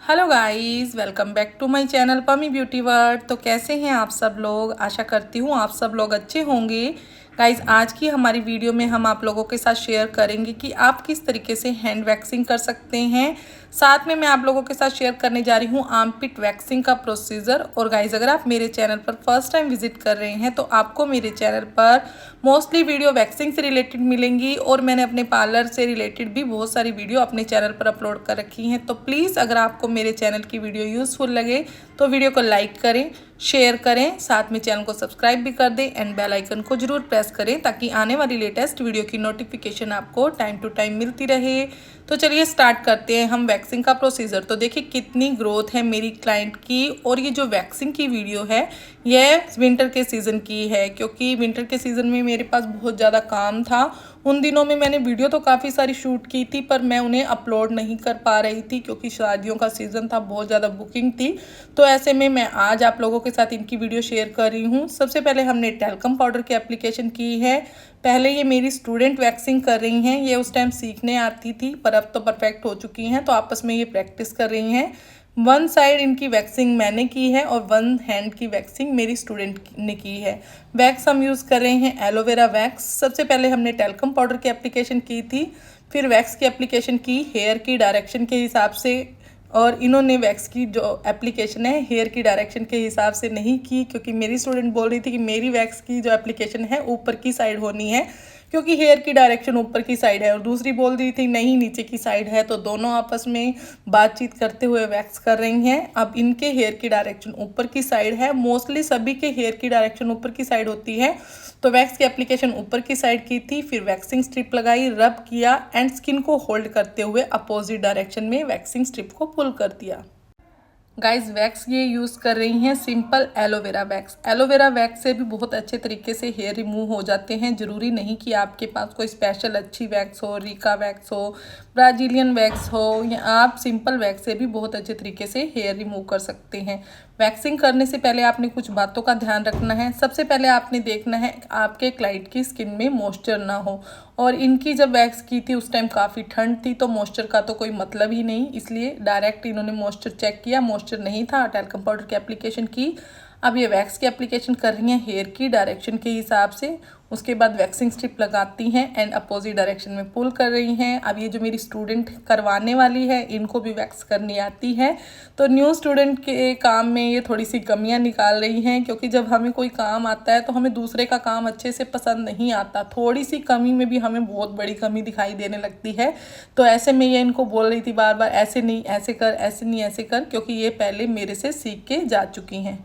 Hello guys, welcome back to my channel Pami beauty world. तो कैसे हैं आप सब लोग? आशा करती हूँ आप सब लोग अच्छे होंगे। गाइस, आज की हमारी वीडियो में हम आप लोगों के साथ शेयर करेंगे कि आप किस तरीके से हैंड वैक्सिंग कर सकते हैं। साथ में मैं आप लोगों के साथ शेयर करने जा रही हूँ आर्मपिट वैक्सिंग का प्रोसीजर। और गाइस, अगर आप मेरे चैनल पर फर्स्ट टाइम विजिट कर रहे हैं तो आपको मेरे चैनल पर मोस्टली वीडियो वैक्सिंग से रिलेटेड मिलेंगी और मैंने अपने पार्लर से रिलेटेड भी बहुत सारी वीडियो अपने चैनल पर अपलोड कर रखी हैं। तो प्लीज़ अगर आपको मेरे चैनल की वीडियो यूज़फुल लगे तो वीडियो को लाइक करें, शेयर करें, साथ में चैनल को सब्सक्राइब भी कर दें एंड बेल आइकन को जरूर प्रेस करें ताकि आने वाली लेटेस्ट वीडियो की नोटिफिकेशन आपको टाइम टू टाइम मिलती रहे। तो चलिए स्टार्ट करते हैं हम वैक्सिंग का प्रोसीजर। तो देखिए कितनी ग्रोथ है मेरी क्लाइंट की। और ये जो वैक्सिंग की वीडियो है यह विंटर के सीज़न की है, क्योंकि विंटर के सीज़न में मेरे पास बहुत ज़्यादा काम था। उन दिनों में मैंने वीडियो तो काफ़ी सारी शूट की थी पर मैं उन्हें अपलोड नहीं कर पा रही थी क्योंकि शादियों का सीज़न था, बहुत ज़्यादा बुकिंग थी। तो ऐसे में मैं आज आप लोगों के साथ इनकी वीडियो शेयर कर रही हूँ। सबसे पहले हमने टैल्कम पाउडर की एप्लीकेशन की है। पहले ये मेरी स्टूडेंट वैक्सिंग कर रही हैं, ये उस टाइम सीखने आती थी पर अब तो परफेक्ट हो चुकी हैं, तो आपस में ये प्रैक्टिस कर रही हैं। वन साइड इनकी वैक्सिंग मैंने की है और वन हैंड की वैक्सिंग मेरी स्टूडेंट ने की है। वैक्स हम यूज़ कर रहे हैं एलोवेरा वैक्स। सबसे पहले हमने टैल्कम पाउडर की एप्लीकेशन की थी, फिर वैक्स की एप्लीकेशन की हेयर की डायरेक्शन के हिसाब से। और इन्होंने वैक्स की जो एप्लीकेशन है हेयर की डायरेक्शन के हिसाब से नहीं की, क्योंकि मेरी स्टूडेंट बोल रही थी कि मेरी वैक्स की जो एप्लीकेशन है ऊपर की साइड होनी है क्योंकि हेयर की डायरेक्शन ऊपर की साइड है, और दूसरी बोल रही थी नहीं नीचे की साइड है। तो दोनों आपस में बातचीत करते हुए वैक्स कर रही हैं। अब इनके हेयर की डायरेक्शन ऊपर की साइड है, मोस्टली सभी के हेयर की डायरेक्शन ऊपर की साइड होती है। तो वैक्स की एप्लीकेशन ऊपर की साइड की थी, फिर वैक्सिंग स्ट्रिप लगाई, रब किया एंड स्किन को होल्ड करते हुए अपोजिट डायरेक्शन में वैक्सिंग स्ट्रिप को पुल कर दिया। गाइस, वैक्स ये यूज़ कर रही हैं simple aloe vera wax. Aloe vera wax से भी बहुत अच्छे तरीके से हेयर रिमूव हो जाते हैं। ज़रूरी नहीं कि आपके पास कोई स्पेशल अच्छी वैक्स हो, रीका वैक्स हो, ब्राज़ीलियन वैक्स हो, या आप सिंपल वैक्स से भी बहुत अच्छे तरीके से हेयर रिमूव कर सकते हैं। वैक्सिंग करने से पहले आपने कुछ बातों का ध्यान रखना है। सबसे पहले आपने देखना है आपके क्लाइंट की स्किन में मॉइस्चर ना हो। और इनकी जब वैक्स की थी उस टाइम काफ़ी ठंड थी, तो मॉइस्चर का तो कोई मतलब ही नहीं, इसलिए डायरेक्ट इन्होंने मॉइस्चर चेक किया, मॉइस्चर नहीं था, टैल्कम पाउडर की एप्लीकेशन की। अब ये वैक्स की एप्लीकेशन कर रही हैं हेयर की डायरेक्शन के हिसाब से। उसके बाद वैक्सिंग स्ट्रिप लगाती हैं एंड अपोजिट डायरेक्शन में पुल कर रही हैं। अब ये जो मेरी स्टूडेंट करवाने वाली है इनको भी वैक्स करनी आती है, तो न्यू स्टूडेंट के काम में ये थोड़ी सी कमियां निकाल रही हैं, क्योंकि जब हमें कोई काम आता है तो हमें दूसरे का काम अच्छे से पसंद नहीं आता। थोड़ी सी कमी में भी हमें बहुत बड़ी कमी दिखाई देने लगती है। तो ऐसे में ये इनको बोल रही थी बार बार ऐसे नहीं ऐसे कर, ऐसे नहीं ऐसे कर, क्योंकि ये पहले मेरे से सीख के जा चुकी हैं।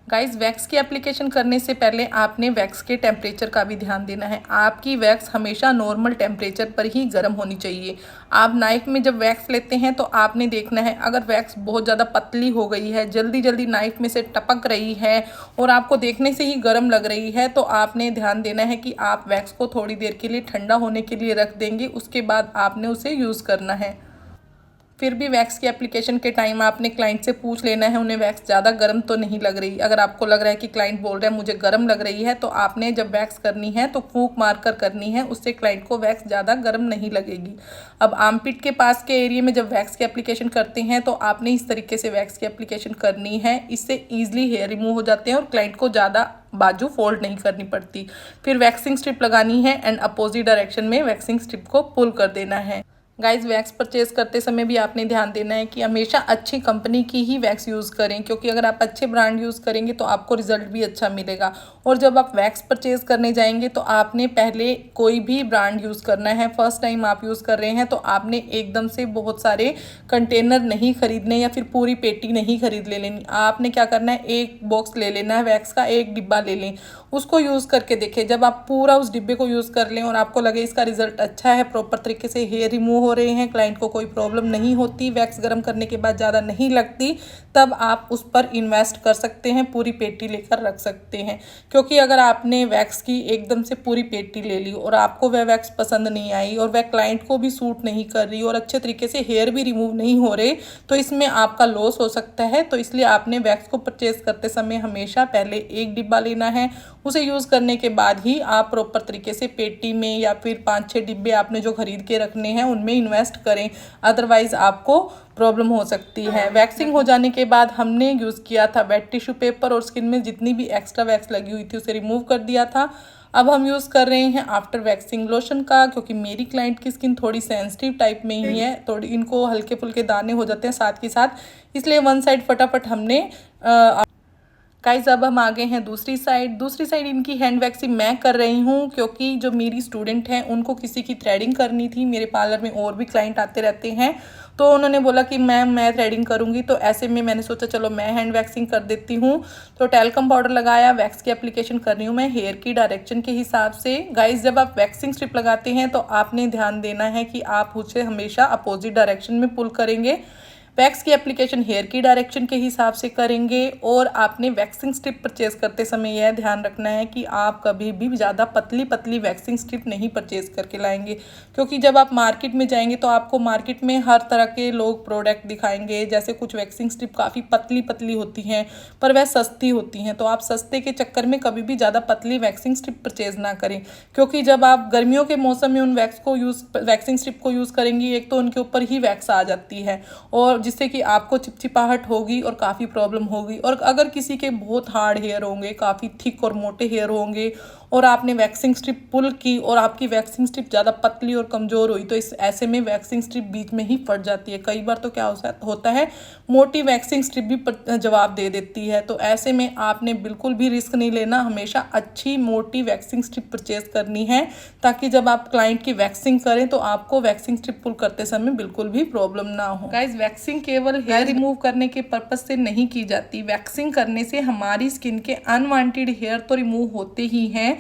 गाइस, वैक्स की एप्लीकेशन करने से पहले आपने वैक्स के टेम्परेचर का भी ध्यान देना है। आपकी वैक्स हमेशा नॉर्मल टेम्परेचर पर ही गर्म होनी चाहिए। आप नाइफ में जब वैक्स लेते हैं तो आपने देखना है अगर वैक्स बहुत ज़्यादा पतली हो गई है, जल्दी जल्दी नाइफ में से टपक रही है और आपको देखने से ही गर्म लग रही है, तो आपने ध्यान देना है कि आप वैक्स को थोड़ी देर के लिए ठंडा होने के लिए रख देंगे, उसके बाद आपने उसे यूज़ करना है। फिर भी वैक्स की एप्लीकेशन के टाइम आपने क्लाइंट से पूछ लेना है उन्हें वैक्स ज़्यादा गर्म तो नहीं लग रही। अगर आपको लग रहा है कि क्लाइंट बोल रहा है मुझे गर्म लग रही है, तो आपने जब वैक्स करनी है तो फूंक मार कर करनी है, उससे क्लाइंट को वैक्स ज़्यादा गर्म नहीं लगेगी। अब आर्मपिट के पास के एरिया में जब वैक्स की एप्लीकेशन करते हैं तो आपने इस तरीके से वैक्स की एप्लीकेशन करनी है, इससे ईजिली हेयर रिमूव हो जाते हैं और क्लाइंट को ज़्यादा बाजू फोल्ड नहीं करनी पड़ती। फिर वैक्सिंग स्ट्रिप लगानी है एंड अपोजिट डायरेक्शन में वैक्सिंग स्ट्रिप को पुल कर देना है। गाइस, वैक्स परचेज करते समय भी आपने ध्यान देना है कि हमेशा अच्छी कंपनी की ही वैक्स यूज़ करें, क्योंकि अगर आप अच्छे ब्रांड यूज़ करेंगे तो आपको रिजल्ट भी अच्छा मिलेगा। और जब आप वैक्स परचेज करने जाएंगे तो आपने पहले कोई भी ब्रांड यूज़ करना है। फर्स्ट टाइम आप यूज़ कर रहे हैं तो आपने एकदम से बहुत सारे कंटेनर नहीं खरीदने या फिर पूरी पेटी नहीं खरीद ले लेनी। आपने क्या करना है, एक बॉक्स ले लेना है वैक्स का, एक डिब्बा ले लें, उसको यूज़ करके देखें। जब आप पूरा उस डिब्बे को यूज़ कर लें और आपको लगे इसका रिजल्ट अच्छा है, प्रॉपर तरीके से हेयर रिमूव हो रहे हैं, क्लाइंट को कोई प्रॉब्लम नहीं होती, वैक्स गर्म करने के बाद ज़्यादा नहीं लगती, तब आप उस पर इन्वेस्ट कर सकते हैं, पूरी पेटी लेकर रख सकते हैं। क्योंकि अगर आपने वैक्स की एकदम से पूरी पेटी ले ली और आपको वह वैक्स पसंद नहीं आई और वह क्लाइंट को भी सूट नहीं कर रही और अच्छे तरीके से हेयर भी रिमूव नहीं हो रहे, तो इसमें आपका लॉस हो सकता है। तो इसलिए आपने वैक्स को परचेज करते समय हमेशा पहले एक डिब्बा लेना है, उसे यूज़ करने के बाद ही आप प्रॉपर तरीके से पेटी में या फिर 5-6 डिब्बे आपने जो खरीद के रखने हैं उनमें इन्वेस्ट करें, अदरवाइज़ आपको प्रॉब्लम हो सकती है। वैक्सिंग हो जाने के बाद हमने यूज़ किया था वेट टिश्यू पेपर और स्किन में जितनी भी एक्स्ट्रा वैक्स लगी हुई थी उसे रिमूव कर दिया था। अब हम यूज़ कर रहे हैं आफ्टर वैक्सिंग लोशन का, क्योंकि मेरी क्लाइंट की स्किन थोड़ी सेंसिटिव टाइप में ही है, थोड़ी इनको हल्के फुल्के दाने हो जाते हैं साथ के साथ, इसलिए वन साइड फटाफट हमने गाइस अब हम आ गए हैं दूसरी साइड इनकी हैंड वैक्सिंग मैं कर रही हूँ, क्योंकि जो मेरी स्टूडेंट हैं उनको किसी की थ्रेडिंग करनी थी। मेरे पार्लर में और भी क्लाइंट आते रहते हैं, तो उन्होंने बोला कि मैम मैं थ्रेडिंग करूँगी, तो ऐसे में मैंने सोचा चलो मैं हैंड वैक्सिंग कर देती हूँ। तो टैल्कम पाउडर लगाया, वैक्स की एप्लीकेशन कर रही हूँ मैं हेयर की डायरेक्शन के हिसाब से। गाइस जब आप वैक्सिंग स्ट्रिप लगाते हैं तो आपने ध्यान देना है कि आप उसे हमेशा अपोजिट डायरेक्शन में पुल करेंगे। वैक्स की एप्लीकेशन हेयर की डायरेक्शन के हिसाब से करेंगे, और आपने वैक्सिंग स्ट्रिप परचेज करते समय यह ध्यान रखना है कि आप कभी भी ज़्यादा पतली वैक्सिंग स्ट्रिप नहीं परचेज करके लाएंगे, क्योंकि जब आप मार्केट में जाएंगे तो आपको मार्केट में हर तरह के लोग प्रोडक्ट दिखाएंगे। जैसे कुछ वैक्सिंग स्ट्रिप काफ़ी पतली होती हैं पर वह सस्ती होती हैं, तो आप सस्ते के चक्कर में कभी भी ज़्यादा पतली वैक्सिंग स्ट्रिप परचेज ना करें, क्योंकि जब आप गर्मियों के मौसम में उन वैक्सिंग स्ट्रिप को यूज़ करेंगी, एक तो उनके ऊपर ही वैक्स आ जाती है और जिससे कि आपको चिपचिपाहट होगी और काफ़ी प्रॉब्लम होगी। और अगर किसी के बहुत हार्ड हेयर होंगे, काफ़ी थिक और मोटे हेयर होंगे, और आपने वैक्सिंग स्ट्रिप पुल की और आपकी वैक्सिंग स्ट्रिप ज़्यादा पतली और कमज़ोर हुई, तो इस ऐसे में वैक्सिंग स्ट्रिप बीच में ही फट जाती है। कई बार तो क्या होता है मोटी वैक्सिंग स्ट्रिप भी जवाब दे देती है। तो ऐसे में आपने बिल्कुल भी रिस्क नहीं लेना, हमेशा अच्छी मोटी वैक्सिंग स्ट्रिप परचेज करनी है, ताकि जब आप क्लाइंट की वैक्सिंग करें तो आपको वैक्सिंग स्ट्रिप पुल करते समय बिल्कुल भी प्रॉब्लम ना हो। गाइस वैक्सिंग केवल हेयर रिमूव करने के पर्पज से नहीं की जाती। वैक्सिंग करने से हमारी स्किन के अनवांटेड हेयर तो रिमूव होते ही हैं,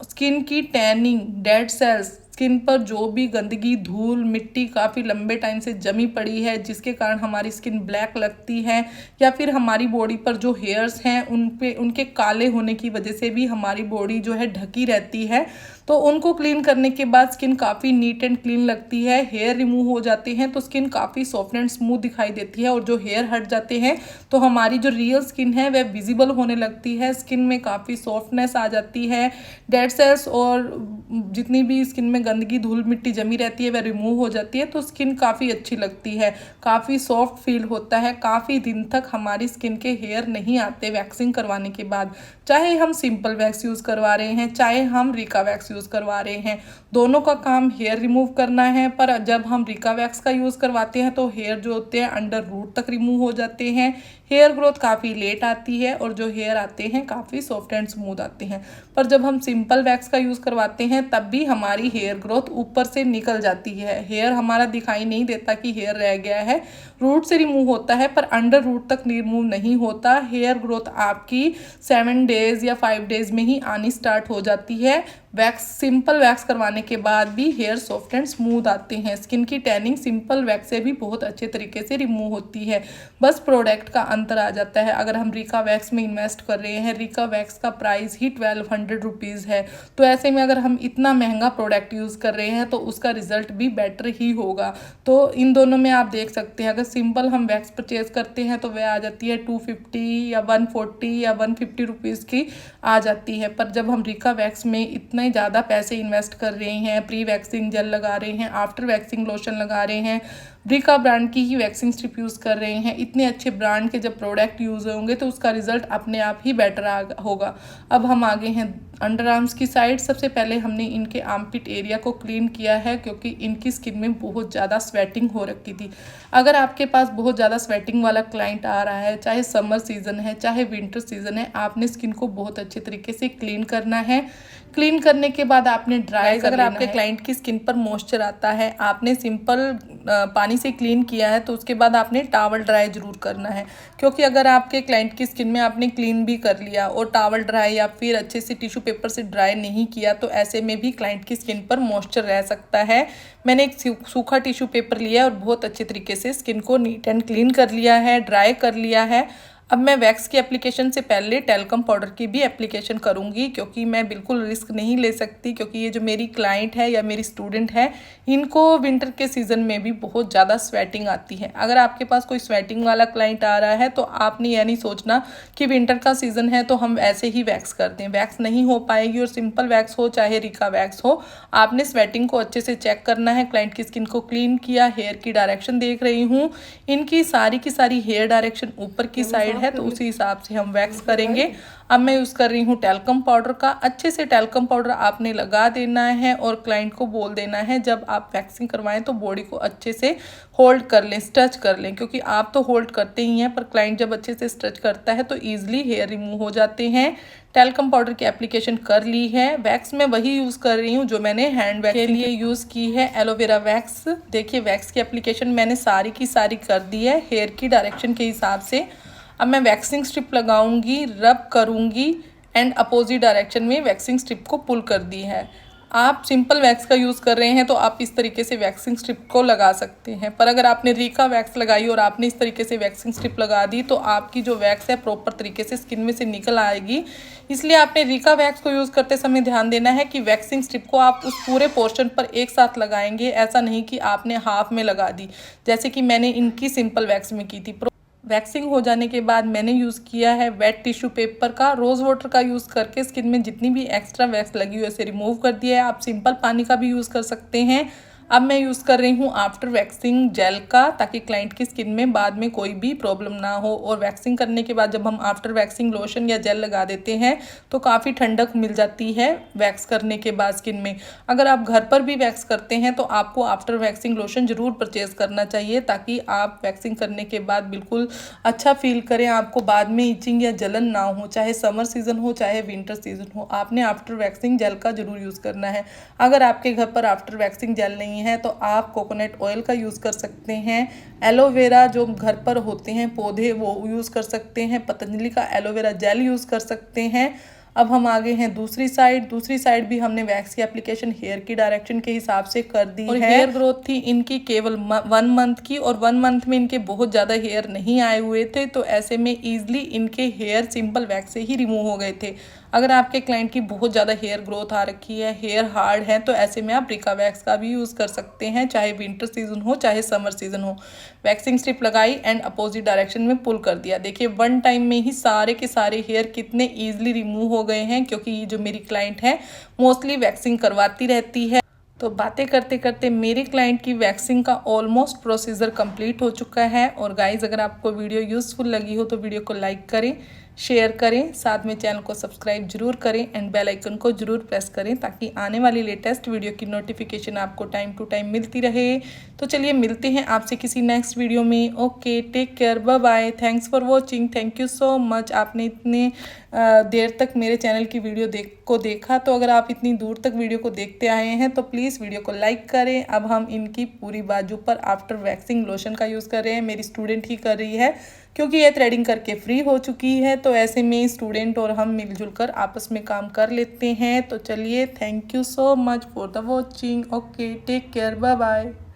स्किन की टैनिंग, डेड सेल्स, स्किन पर जो भी गंदगी, धूल, मिट्टी काफ़ी लंबे टाइम से जमी पड़ी है जिसके कारण हमारी स्किन ब्लैक लगती है, या फिर हमारी बॉडी पर जो हेयर्स हैं उनके काले होने की वजह से भी हमारी बॉडी जो है ढकी रहती है, तो उनको क्लीन करने के बाद स्किन काफ़ी नीट एंड क्लीन लगती है। हेयर रिमूव हो जाते हैं तो स्किन काफ़ी सॉफ्ट एंड स्मूथ दिखाई देती है, और जो हेयर हट जाते हैं तो हमारी जो रियल स्किन है वह विजिबल होने लगती है, स्किन में काफ़ी सॉफ्टनेस आ जाती है, डेड सेल्स और जितनी भी स्किन में गंदगी, धूल, मिट्टी जमी रहती है वह रिमूव हो जाती है, तो स्किन काफ़ी अच्छी लगती है, काफ़ी सॉफ्ट फील होता है। काफ़ी दिन तक हमारी स्किन के हेयर नहीं आते वैक्सिंग करवाने के बाद, चाहे हम सिंपल वैक्स यूज़ करवा रहे हैं चाहे हम रिका वैक्स यूज़ करवा रहे हैं, दोनों का काम हेयर रिमूव करना है। पर जब हम रिका वैक्स का यूज़ करवाते हैं तो हेयर जो होते हैं अंडर रूट तक रिमूव हो जाते हैं, हेयर ग्रोथ काफ़ी लेट आती है, और जो हेयर आते हैं काफ़ी सॉफ्ट एंड स्मूथ आते हैं। पर जब हम सिंपल वैक्स का यूज़ करवाते हैं तब भी हमारी हेयर ग्रोथ ऊपर से निकल जाती है, हेयर हमारा दिखाई नहीं देता कि हेयर रह गया है, रूट से रिमूव होता है पर अंडर रूट तक रिमूव नहीं होता। हेयर ग्रोथ आपकी 7 डेज या 5 डेज में ही आनी स्टार्ट हो जाती है। सिंपल वैक्स करवाने के बाद भी हेयर सॉफ्ट एंड स्मूथ आते हैं। स्किन की टैनिंग सिंपल वैक्स से भी बहुत अच्छे तरीके से रिमूव होती है, बस प्रोडक्ट का अंतर आ जाता है। अगर हम रिका वैक्स में इन्वेस्ट कर रहे हैं, रिका वैक्स का प्राइस ही 1200 रुपीज़ है, तो ऐसे में अगर हम इतना महंगा प्रोडक्ट यूज़ कर रहे हैं तो उसका रिजल्ट भी बेटर ही होगा। तो इन दोनों में आप देख सकते हैं, अगर सिंपल हम वैक्स परचेज करते हैं तो वह आ जाती है 250 या 140 या 150 रुपीज़ की आ जाती है, पर जब हम रिका वैक्स में इतना ज़्यादा पैसे इन्वेस्ट कर रहे हैं, प्री वैक्सिंग जेल लगा रहे हैं, आफ्टर वैक्सिंग लोशन लगा रहे हैं, रिका ब्रांड की ही वैक्सिंग स्ट्रिप यूज़ कर रहे हैं, इतने अच्छे ब्रांड के जब प्रोडक्ट यूज़ होंगे तो उसका रिजल्ट अपने आप ही बेटर होगा। अब हम आगे हैं अंडर आर्म्स की साइड। सबसे पहले हमने इनके आर्मपिट एरिया को क्लीन किया है, क्योंकि इनकी स्किन में बहुत ज़्यादा स्वेटिंग हो रखी थी। अगर आपके पास बहुत ज़्यादा स्वेटिंग वाला क्लाइंट आ रहा है, चाहे समर सीज़न है चाहे विंटर सीज़न है, आपने स्किन को बहुत अच्छे तरीके से क्लीन करना है। क्लीन करने के बाद आपने ड्राई कर लेना है। अगर आपके क्लाइंट की स्किन पर मॉइस्चर आता है, आपने सिंपल पानी से क्लीन किया है, तो उसके बाद आपने टॉवल ड्राई जरूर करना है, क्योंकि अगर आपके क्लाइंट की स्किन में आपने क्लीन भी कर लिया और टॉवल ड्राई या फिर अच्छे से टिश्यू पेपर से ड्राई नहीं किया, तो ऐसे में भी क्लाइंट की स्किन पर मॉइस्चर रह सकता है। मैंने एक सूखा टिश्यू पेपर लिया और बहुत अच्छे तरीके से स्किन को नीट एंड क्लीन कर लिया है, ड्राई कर लिया है। अब मैं वैक्स की एप्लीकेशन से पहले टैल्कम पाउडर की भी एप्लीकेशन करूंगी, क्योंकि मैं बिल्कुल रिस्क नहीं ले सकती, क्योंकि ये जो मेरी क्लाइंट है या मेरी स्टूडेंट है इनको विंटर के सीज़न में भी बहुत ज़्यादा स्वेटिंग आती है। अगर आपके पास कोई स्वेटिंग वाला क्लाइंट आ रहा है तो आपने यह नहीं सोचना कि विंटर का सीज़न है तो हम ऐसे ही वैक्स कर दें, वैक्स नहीं हो पाएगी। और सिंपल वैक्स हो चाहे रिका वैक्स हो, आपने स्वेटिंग को अच्छे से चेक करना है। क्लाइंट की स्किन को क्लीन किया, हेयर की डायरेक्शन देख रही हूँ, इनकी सारी की सारी हेयर डायरेक्शन ऊपर की साइड है, तो उसी हिसाब से हम वैक्स करेंगे। अब मैं यूज़ कर रही हूँ टैल्कम पाउडर का। अच्छे से टैल्कम पाउडर आपने लगा देना है और क्लाइंट को बोल देना है जब आप वैक्सिंग करवाएं तो बॉडी को अच्छे से होल्ड कर लें, स्ट्रेच कर लें, क्योंकि आप तो होल्ड करते ही हैं पर क्लाइंट जब अच्छे से स्ट्रेच करता है तो ईजिली हेयर रिमूव हो जाते हैं। टैल्कम पाउडर की एप्लीकेशन कर ली है। वैक्स में वही यूज़ कर रही हूँ जो मैंने हैंड वैक्स के लिए यूज़ की है, एलोवेरा वैक्स। देखिए वैक्स की एप्लीकेशन मैंने सारी की सारी कर दी है हेयर की डायरेक्शन के हिसाब से। अब मैं वैक्सिंग स्ट्रिप लगाऊंगी, रब करूंगी एंड अपोजिट डायरेक्शन में वैक्सिंग स्ट्रिप को पुल कर दी है। आप सिंपल वैक्स का यूज़ कर रहे हैं तो आप इस तरीके से वैक्सिंग स्ट्रिप को लगा सकते हैं, पर अगर आपने रिका वैक्स लगाई और आपने इस तरीके से वैक्सिंग स्ट्रिप लगा दी तो आपकी जो वैक्स है प्रॉपर तरीके से स्किन में से निकल आएगी। इसलिए आपने रिका वैक्स को यूज़ करते समय ध्यान देना है कि वैक्सिंग स्ट्रिप को आप उस पूरे पोर्शन पर एक साथ लगाएंगे, ऐसा नहीं कि आपने हाफ में लगा दी जैसे कि मैंने इनकी सिंपल वैक्स में की थी। वैक्सिंग हो जाने के बाद मैंने यूज़ किया है वेट टिश्यू पेपर का, रोज़ वाटर का यूज़ करके स्किन में जितनी भी एक्स्ट्रा वैक्स लगी हुई है उसे रिमूव कर दिया है। आप सिंपल पानी का भी यूज़ कर सकते हैं। अब मैं यूज़ कर रही हूँ आफ्टर वैक्सिंग जेल का, ताकि क्लाइंट की स्किन में बाद में कोई भी प्रॉब्लम ना हो। और वैक्सिंग करने के बाद जब हम आफ्टर वैक्सिंग लोशन या जेल लगा देते हैं तो काफ़ी ठंडक मिल जाती है वैक्स करने के बाद स्किन में। अगर आप घर पर भी वैक्स करते हैं तो आपको आफ्टर वैक्सिंग लोशन ज़रूर परचेज़ करना चाहिए, ताकि आप वैक्सिंग करने के बाद बिल्कुल अच्छा फील करें, आपको बाद में इचिंग या जलन ना हो। चाहे समर सीज़न हो चाहे विंटर सीज़न हो, आपने आफ्टर वैक्सिंग जेल का ज़रूर यूज़ करना है। अगर आपके घर पर आफ्टर वैक्सिंग जेल नहीं है तो आप कोकोनट ऑयल का यूज़ कर सकते हैं। एलोवेरा जो घर पर होते हैं पौधे वो यूज़ कर सकते हैं। पतंजलि का एलोवेरा जेल यूज़ कर सकते हैं। अब हम आगे हैं दूसरी साइड भी हमने वैक्स की एप्लीकेशन हेयर की डायरेक्शन के हिसाब से कर दी है। हेयर ग्रोथ थी इनकी केवल 1 मंथ की, और 1 मंथ में इनके बहुत ज़्यादा हेयर नहीं आए हुए थे, तो ऐसे में ईजिली इनके हेयर सिंपल वैक्स से ही रिमूव हो गए थे। अगर आपके क्लाइंट की बहुत ज़्यादा हेयर ग्रोथ आ रखी है, हेयर हार्ड है, तो ऐसे में आप रिका वैक्स का भी यूज़ कर सकते हैं, चाहे विंटर सीजन हो चाहे समर सीजन हो। वैक्सिंग स्ट्रिप लगाई एंड अपोजिट डायरेक्शन में पुल कर दिया। देखिए 1 टाइम में ही सारे के सारे हेयर कितने ईजिली रिमूव हो गए हैं, क्योंकि ये जो मेरी क्लाइंट है मोस्टली वैक्सिंग करवाती रहती है। तो बातें करते करते मेरे क्लाइंट की वैक्सिंग का ऑलमोस्ट प्रोसीजर कंप्लीट हो चुका है। और गाइज अगर आपको वीडियो यूज़फुल लगी हो तो वीडियो को लाइक करें, शेयर करें, साथ में चैनल को सब्सक्राइब जरूर करें एंड बेल आइकन को जरूर प्रेस करें, ताकि आने वाली लेटेस्ट वीडियो की नोटिफिकेशन आपको टाइम टू टाइम मिलती रहे। तो चलिए मिलते हैं आपसे किसी नेक्स्ट वीडियो में। Okay, take care, bye bye, thanks for watching, thank you so much. आपने इतने देर तक मेरे चैनल की वीडियो देखा, तो अगर आप इतनी दूर तक वीडियो को देखते आए हैं तो प्लीज़ वीडियो को लाइक करें। अब हम इनकी पूरी बाजू पर आफ्टर वैक्सिंग लोशन का यूज़ कर रहे हैं, मेरी स्टूडेंट ही कर रही है क्योंकि ये थ्रेडिंग करके फ्री हो चुकी है। तो ऐसे में स्टूडेंट और हम मिलजुल कर आपस में काम कर लेते हैं। तो चलिए, thank you so much for the watching. Okay, take care, bye bye.